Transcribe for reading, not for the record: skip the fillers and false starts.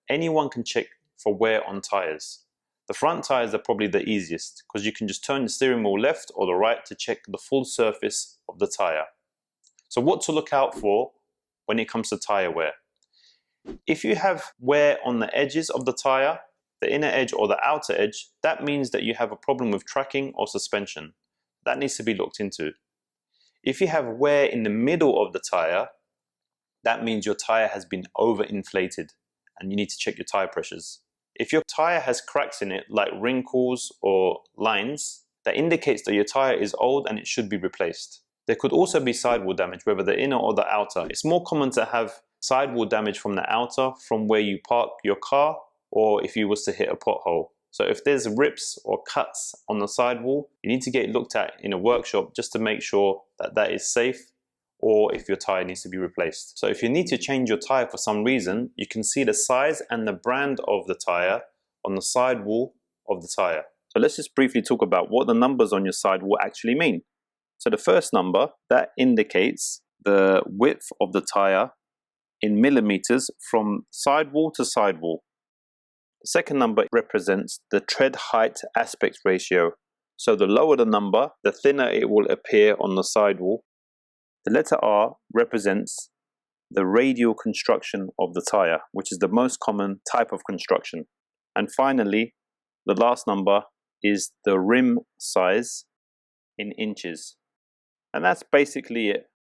anyone can check for wear on tyres. The front tyres are probably the easiest because you can just turn the steering wheel left or the right to check the full surface of the tyre. So what to look out for when it comes to tyre wear? If you have wear on the edges of the tyre, the inner edge or the outer edge, that means that you have a problem with tracking or suspension. That needs to be looked into. If you have wear in the middle of the tyre, that means your tyre has been overinflated and you need to check your tyre pressures. If your tyre has cracks in it, like wrinkles or lines, that indicates that your tyre is old and it should be replaced. There could also be sidewall damage, whether the inner or the outer. It's more common to have sidewall damage from the outer, from where you park your car, or if you was to hit a pothole. So if there's rips or cuts on the sidewall, you need to get it looked at in a workshop just to make sure that that is safe, or if your tyre needs to be replaced. So if you need to change your tyre for some reason, you can see the size and the brand of the tyre on the sidewall of the tyre. So let's just briefly talk about what the numbers on your sidewall actually mean. So the first number, that indicates the width of the tyre in millimeters from sidewall to sidewall. The second number represents the tread height aspect ratio. So the lower the number, the thinner it will appear on the sidewall. The letter R represents the radial construction of the tyre, which is the most common type of construction. And finally, the last number is the rim size in inches. And that's basically it.